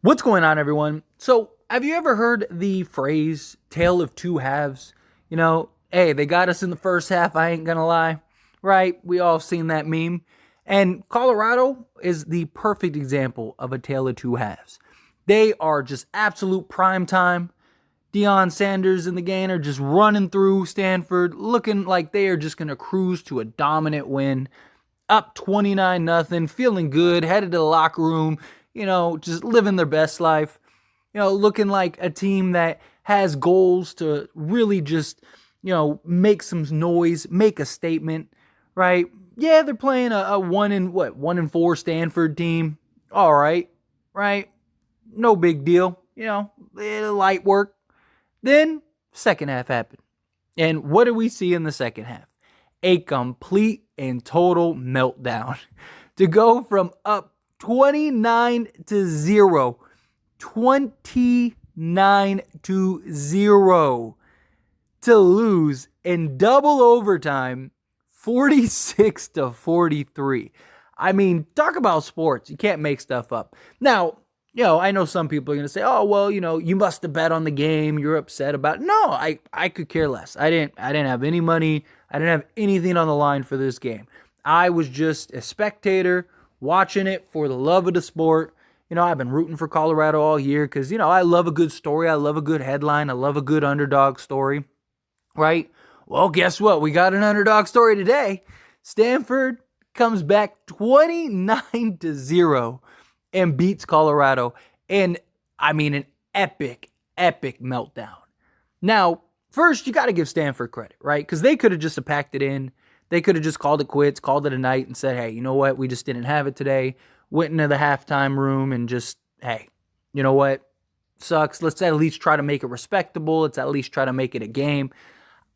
What's going on, everyone? So, have you ever heard the phrase "tale of two halves"? Hey, they got us in the first half, I ain't gonna lie. Right? We all seen that meme. And Colorado is the perfect example of a tale of two halves. They are just absolute prime time. Deion Sanders and the gang are just running through Stanford, looking like they are just gonna cruise to a dominant win, up 29 nothing, feeling good, headed to the locker room, just living their best life, looking like a team that has goals to really just, make some noise, make a statement, right? Yeah, they're playing a 1-4 Stanford team. All right, right? No big deal, light work. Then second half happened. And what do we see in the second half? A complete and total meltdown. To go from up 29-0, 29-0, to lose in double overtime, 46-43. I mean, talk about sports. You can't make stuff up. Now, I know some people are going to say, "Oh, well, you must have bet on the game. You're upset about it." No, I could care less. I didn't have any money. I didn't have anything on the line for this game. I was just a spectator watching it for the love of the sport. I've been rooting for Colorado all year because, I love a good story. I love a good headline. I love a good underdog story, right? Well, guess what? We got an underdog story today. Stanford comes back 29-0 and beats Colorado. And I mean, an epic meltdown. Now, first, you got to give Stanford credit, right? Because they could have just packed it in. They could have just called it quits, called it a night, and said, "Hey, you know what? We just didn't have it today." Went into the halftime room and just, "Hey, you know what? Sucks. Let's at least try to make it respectable. Let's at least try to make it a game."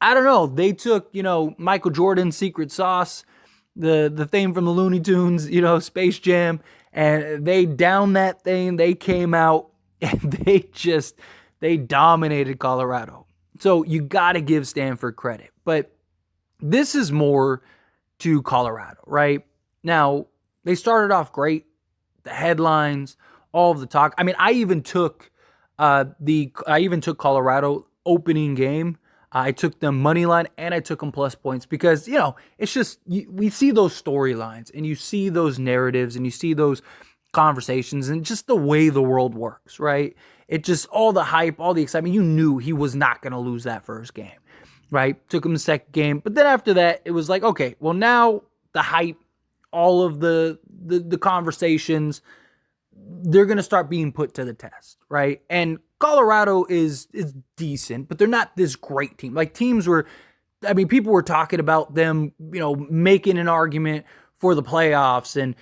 I don't know. They took, Michael Jordan's secret sauce, the thing from the Looney Tunes, Space Jam, and they downed that thing. They came out and they dominated Colorado. So you got to give Stanford credit. But this is more to Colorado, right? Now, they started off great. The headlines, all of the talk. I mean, I even took Colorado opening game. I took them money line and I took them plus points because, it's just, we see those storylines and you see those narratives and you see those conversations and just the way the world works, right? It just, all the hype, all the excitement, you knew he was not going to lose that first game, right? Took him the second game. But then after that, it was like, okay, well, now the hype, all of the conversations, they're going to start being put to the test, right? And Colorado is decent, but they're not this great team. Like people were talking about them, making an argument for the playoffs and,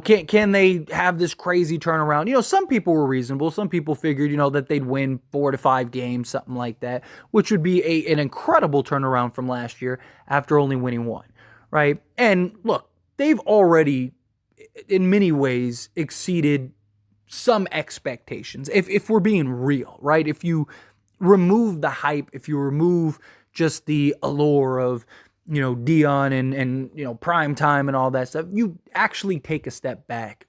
can they have this crazy turnaround? Some people were reasonable. Some people figured, that they'd win 4 to 5 games, something like that, which would be an incredible turnaround from last year after only winning 1, right? And look, they've already, in many ways, exceeded some expectations. If we're being real, right? If you remove the hype, if you remove just the allure of, Deion and Primetime and all that stuff, you actually take a step back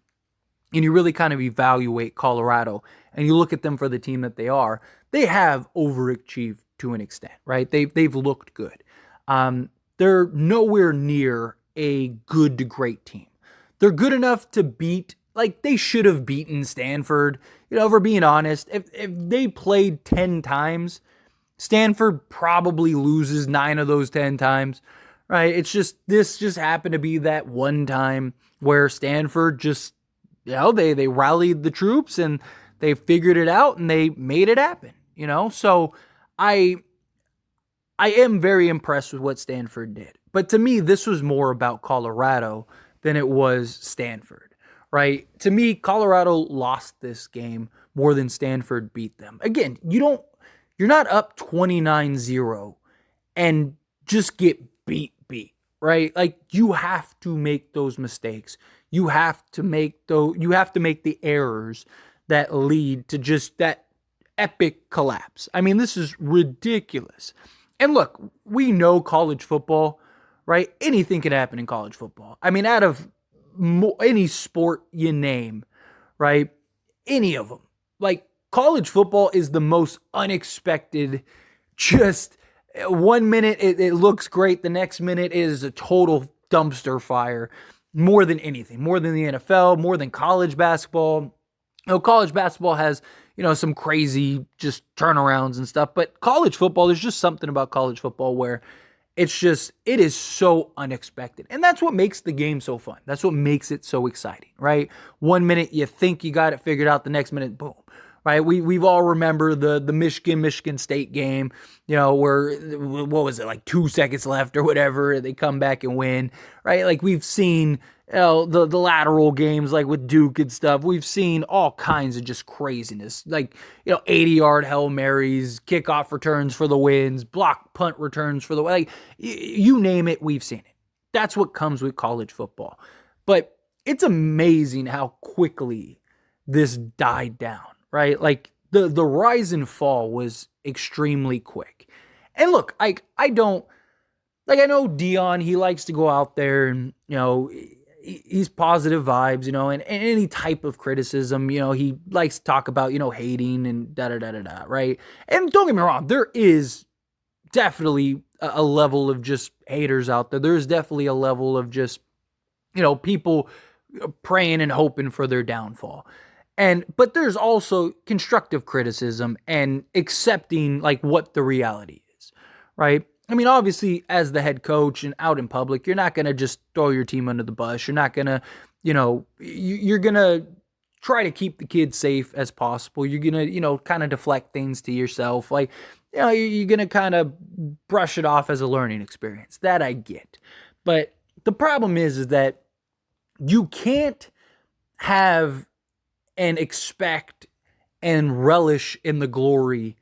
and you really kind of evaluate Colorado and you look at them for the team that they are. They have overachieved to an extent, right? They've looked good. They're nowhere near a good to great team. They're good enough to beat, like they should have beaten Stanford. If we're being honest, if they played 10 times, Stanford probably loses 9 of those 10 times, right? This just happened to be that one time where Stanford just, they rallied the troops and they figured it out and they made it happen, So I am very impressed with what Stanford did. But to me, this was more about Colorado than it was Stanford, right? To me, Colorado lost this game more than Stanford beat them. Again, you're not up 29-0 and just get beat, right? Like you have to make those mistakes. You have to make the errors that lead to just that epic collapse. I mean, this is ridiculous. And look, we know college football, right? Anything can happen in college football. I mean, out of any sport you name, right? any of them. Like, college football is the most unexpected, just 1 minute it looks great, the next minute is a total dumpster fire, more than anything, more than the NFL, more than college basketball. College basketball has, some crazy just turnarounds and stuff, but college football, there's just something about college football where it is so unexpected. And that's what makes the game so fun. That's what makes it so exciting, right? 1 minute you think you got it figured out, the next minute, boom. Right, we've all remember the Michigan State game, where what was it, like 2 seconds left or whatever, they come back and win, right? Like, we've seen the lateral games like with Duke and stuff. We've seen all kinds of just craziness, like 80-yard Hail Marys, kickoff returns for the wins, block punt returns for the like you name it, we've seen it. That's what comes with college football. But it's amazing how quickly this died down. Right? Like, the rise and fall was extremely quick. And look, I know Dion, he likes to go out there and, he's positive vibes, and any type of criticism, he likes to talk about, hating and da-da-da-da-da, right? And don't get me wrong, there is definitely a level of just haters out there. There's definitely a level of just, people praying and hoping for their downfall. But there's also constructive criticism and accepting like what the reality is, right? I mean, obviously, as the head coach and out in public, you're not going to just throw your team under the bus. You're not going to, you're going to try to keep the kids safe as possible. You're going to, kind of deflect things to yourself. Like, you're going to kind of brush it off as a learning experience. That I get. But the problem is that you can't have and expect and relish in the glory,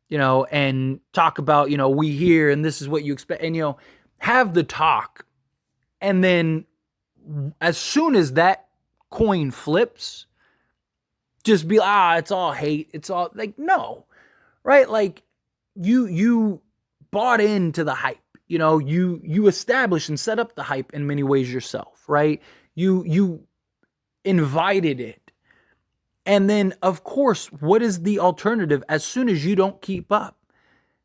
and talk about, we here and this is what you expect, and, have the talk. And then as soon as that coin flips, just be, it's all hate. It's all like, no, right? Like, you bought into the hype, you established and set up the hype in many ways yourself, right? You invited it. And then, of course, what is the alternative as soon as you don't keep up?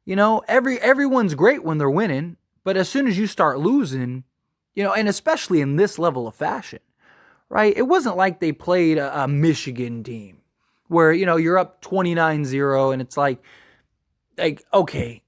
Everyone's great when they're winning, but as soon as you start losing, and especially in this level of fashion, right? It wasn't like they played a Michigan team where, you're up 29-0 and it's like, okay,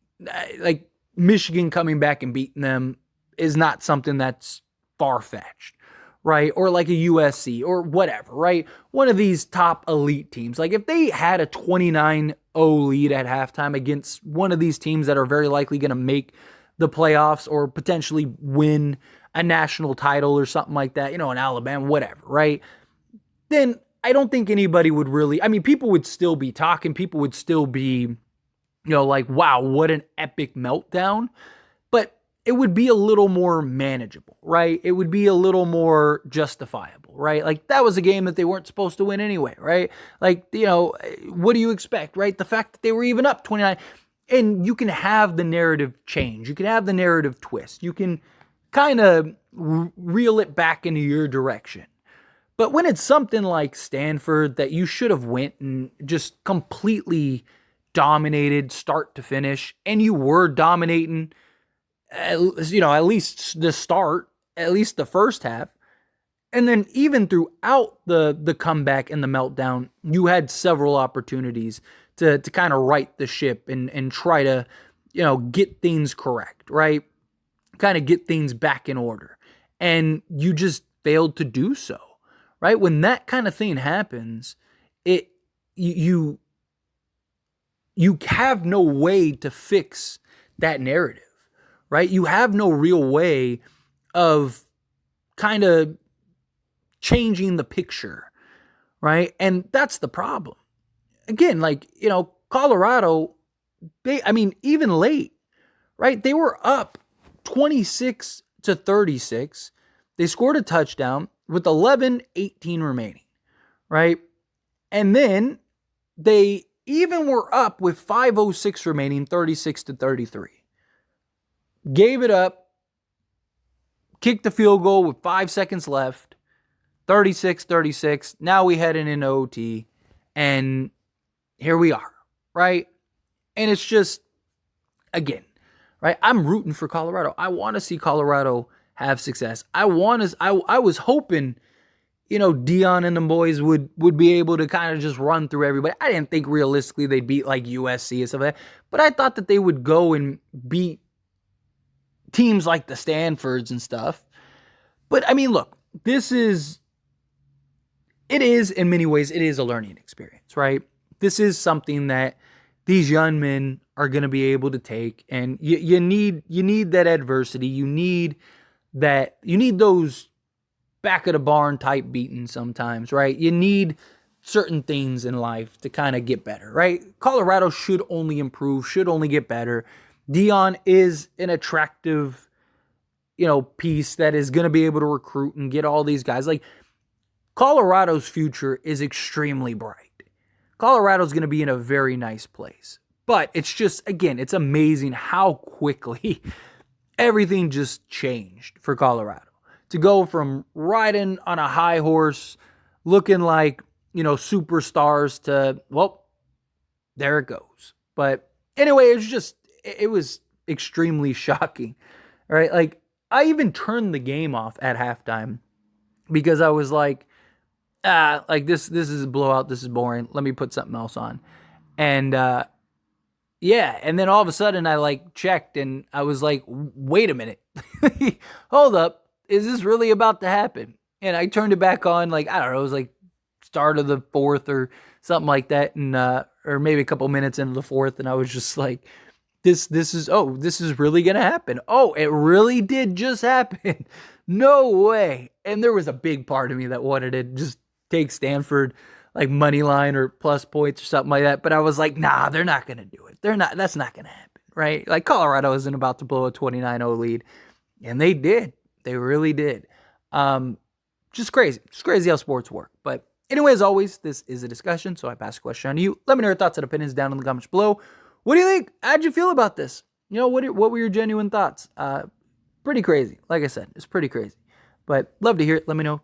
like Michigan coming back and beating them is not something that's far-fetched. Right? Or like a USC or whatever, right? One of these top elite teams. Like, if they had a 29-0 lead at halftime against one of these teams that are very likely going to make the playoffs or potentially win a national title or something like that, in Alabama, whatever, right? Then I don't think anybody would really, people would still be talking. People would still be, like, wow, what an epic meltdown. But it would be a little more manageable, right? It would be a little more justifiable, right? Like, that was a game that they weren't supposed to win anyway, right? Like, what do you expect, right? The fact that they were even up 29, and you can have the narrative change. You can have the narrative twist. You can kind of reel it back into your direction. But when it's something like Stanford that you should have went and just completely dominated start to finish, and you were dominating, at least the start, at least the first half. And then even throughout the comeback and the meltdown, you had several opportunities to kind of right the ship and try to, get things correct, right? Kind of get things back in order. And you just failed to do so, right? When that kind of thing happens, you have no way to fix that narrative. Right? You have no real way of kind of changing the picture, right? And that's the problem. Again, like, Colorado, even late, right? They were up 26-36. They scored a touchdown with 11:18 remaining, right? And then they even were up with 5:06 remaining, 36-33. Gave it up, kicked the field goal with 5 seconds left, 36-36. Now we head in OT. And here we are, right? And it's just, again, right? I'm rooting for Colorado. I want to see Colorado have success. I was hoping, Dion and the boys would be able to kind of just run through everybody. I didn't think realistically they'd beat like USC and stuff like that, but I thought that they would go and beat teams like the Stanfords and stuff. But I mean, look, it is in many ways, it is a learning experience, right? This is something that these young men are going to be able to take, and you need that adversity. You need those back of the barn type beatings sometimes, right? You need certain things in life to kind of get better, right? Colorado should only improve, should only get better. Dion is an attractive, piece that is going to be able to recruit and get all these guys. Like, Colorado's future is extremely bright. Colorado's going to be in a very nice place. But it's just, again, it's amazing how quickly everything just changed for Colorado. To go from riding on a high horse, looking like, superstars to, well, there it goes. But anyway, it was extremely shocking, right? Like, I even turned the game off at halftime because I was like, this is a blowout. This is boring. Let me put something else on. And, yeah. And then all of a sudden I checked and I was like, wait a minute. Hold up. Is this really about to happen? And I turned it back on, I don't know, it was like start of the fourth or something like that. And, or maybe a couple minutes into the fourth. And I was just like, this is really going to happen. Oh, it really did just happen. No way. And there was a big part of me that wanted to just take Stanford money line or plus points or something like that. But I was like, nah, they're not going to do it. That's not going to happen, right? Colorado isn't about to blow a 29-0 lead. And they did. They really did. Just crazy. Just crazy how sports work. But anyway, as always, this is a discussion. So I pass the question on to you. Let me know your thoughts and opinions down in the comments below. What do you think? How'd you feel about this? What were your genuine thoughts? Pretty crazy. Like I said, it's pretty crazy. But love to hear it. Let me know